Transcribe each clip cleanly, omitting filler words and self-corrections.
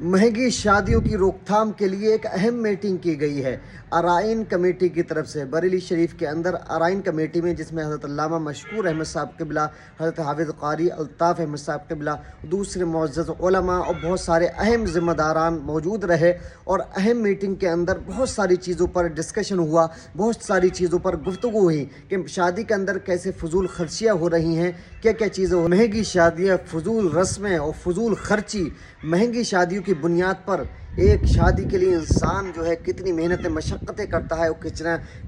महंगी शादियों की रोकथाम के लिए एक अहम मीटिंग की गई है अराइन कमेटी की तरफ से। बरेली शरीफ के अंदर अराइन कमेटी में, जिसमें हज़रत अल्लामा मशकूर अहमद साहब क़िबला, हज़रत हाफिज़ क़ारी अल्ताफ़ अहमद साहब क़िबला, दूसरे मुअज़्ज़ज़ उलमा और बहुत सारे अहम ज़िम्मेदारान मौजूद रहे। और अहम मीटिंग के अंदर बहुत सारी चीज़ों पर डिस्कशन हुआ, बहुत सारी चीज़ों पर गुफ्तगू हुई कि शादी के अंदर कैसे फ़ुज़ूल खर्चियाँ हो रही हैं, क्या क्या चीज़ें, महंगी शादियाँ, फ़ुज़ूल रस्में और फ़ुज़ूल खर्ची। महंगी शादियों की बुनियाद पर एक शादी के लिए इंसान जो है कितनी मेहनतें मशक्क़तें करता है और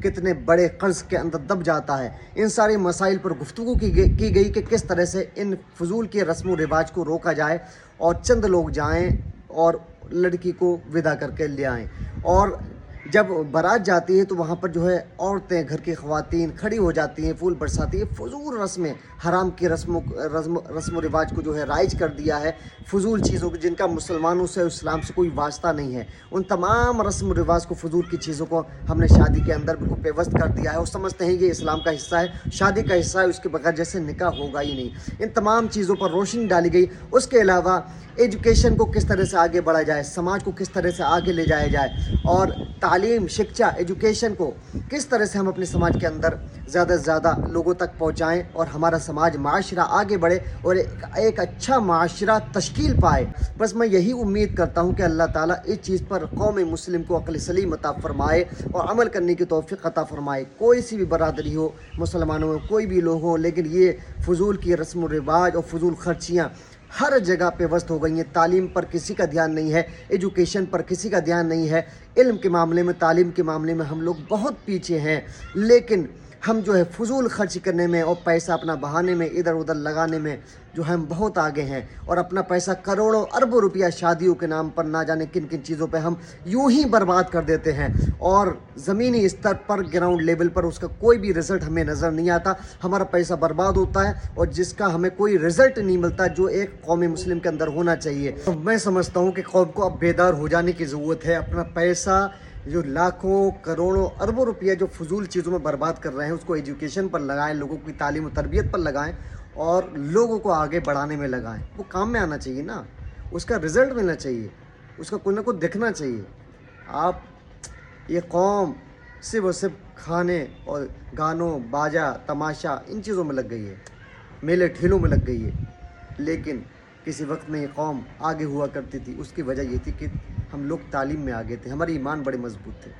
कितने बड़े कर्ज़ के अंदर दब जाता है। इन सारे मसाइल पर गुफ्तगू की गई कि किस तरह से इन फ़ुज़ूल के रस्म व रिवाज को रोका जाए और चंद लोग जाएं और लड़की को विदा करके ले आएँ। और जब बारात जाती है तो वहाँ पर जो है औरतें, घर की ख़वातीन खड़ी हो जाती हैं, फूल बरसाती हैं। फ़ुज़ूल रस्में, हराम की रस्म व रिवाज को जो है राइज कर दिया है। फ़ुज़ूल चीज़ों को, जिनका मुसलमानों से, इस्लाम से कोई वास्ता नहीं है, उन तमाम रस्म व रिवाज को, फ़ुज़ूल की चीज़ों को हमने शादी के अंदर बिल्कुल पेवस्त कर दिया है और समझते हैं ये इस्लाम का हिस्सा है, शादी का हिस्सा है, उसके बगैर जैसे निकाह होगा ही नहीं। इन तमाम चीज़ों पर रोशनी डाली गई। उसके अलावा एजुकेशन को किस तरह से आगे बढ़ाया जाए, समाज को किस तरह से आगे ले जाया जाए, और तालीम, शिक्षा, एजुकेशन को किस तरह से हम अपने समाज के अंदर ज़्यादा से ज़्यादा लोगों तक पहुँचाएँ और हमारा समाज, माशरा आगे बढ़े और एक अच्छा माशरा तश्कील पाए। बस मैं यही उम्मीद करता हूँ कि अल्लाह ताला इस चीज़ पर कौम मुस्लिम को अक़ल सलीम अता फ़रमाए और अमल करने की तौफ़ीक़ अता फ़रमाए। कोई सी भी बरादरी हो, मुसलमानों में कोई भी लोग हों, लेकिन ये फ़ुज़ूल की रस्म व रिवाज और फ़ुज़ूल खर्चियाँ हर जगह पे वस्त हो गई हैं। तालीम पर किसी का ध्यान नहीं है, एजुकेशन पर किसी का ध्यान नहीं है। इल्म के मामले में, तालीम के मामले में हम लोग बहुत पीछे हैं। लेकिन हम जो है फ़ुज़ूल खर्च करने में और पैसा अपना बहाने में, इधर उधर लगाने में जो है हम बहुत आगे हैं। और अपना पैसा, करोड़ों अरबों रुपया शादियों के नाम पर ना जाने किन किन चीज़ों पे हम यूं ही बर्बाद कर देते हैं और ज़मीनी स्तर पर, ग्राउंड लेवल पर उसका कोई भी रिज़ल्ट हमें नज़र नहीं आता। हमारा पैसा बर्बाद होता है और जिसका हमें कोई रिज़ल्ट नहीं मिलता जो एक कौम मुस्लिम के अंदर होना चाहिए। तो मैं समझता हूँ कि कौम को अब बेदार हो जाने की ज़रूरत है। अपना पैसा जो लाखों, करोड़ों, अरबों रुपया जो फ़ुज़ूल चीज़ों में बर्बाद कर रहे हैं, उसको एजुकेशन पर लगाएं, लोगों की तालीम और तरबियत पर लगाएं और लोगों को आगे बढ़ाने में लगाएं। वो काम में आना चाहिए ना, उसका रिज़ल्ट मिलना चाहिए, उसका कुछ ना कुछ दिखना चाहिए। आप, ये कौम सिर्फ़ और सिर्फ खाने और गानों, बाजा, तमाशा, इन चीज़ों में लग गई है, मेले ठेलों में लग गई है। लेकिन किसी वक्त में ये कौम आगे हुआ करती थी। उसकी वजह ये थी कि हम लोग तालीम में आगे थे, हमारे ईमान बड़े मजबूत थे।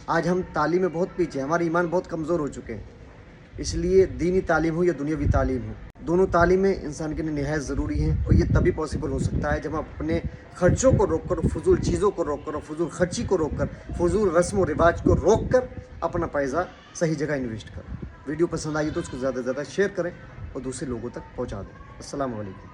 आज हम तालीम में बहुत पीछे हैं, हमारे ईमान बहुत कमज़ोर हो चुके हैं। इसलिए दीनी तालीम हो या दुनियावी तालीम हो, दोनों तालीमें इंसान के लिए निहायत ज़रूरी हैं। और ये तभी पॉसिबल हो सकता है जब हम अपने ख़र्चों को रोक कर, फ़ुज़ूल चीज़ों को रोक कर, फ़ुज़ूल खर्ची को रोक कर, फ़ुज़ूल रस्म व रिवाज को रोक कर अपना पैसा सही जगह इन्वेस्ट करें। वीडियो पसंद आई तो उसको ज़्यादा से ज़्यादा शेयर करें और दूसरे लोगों तक पहुँचा दें। अस्सलाम वालेकुम।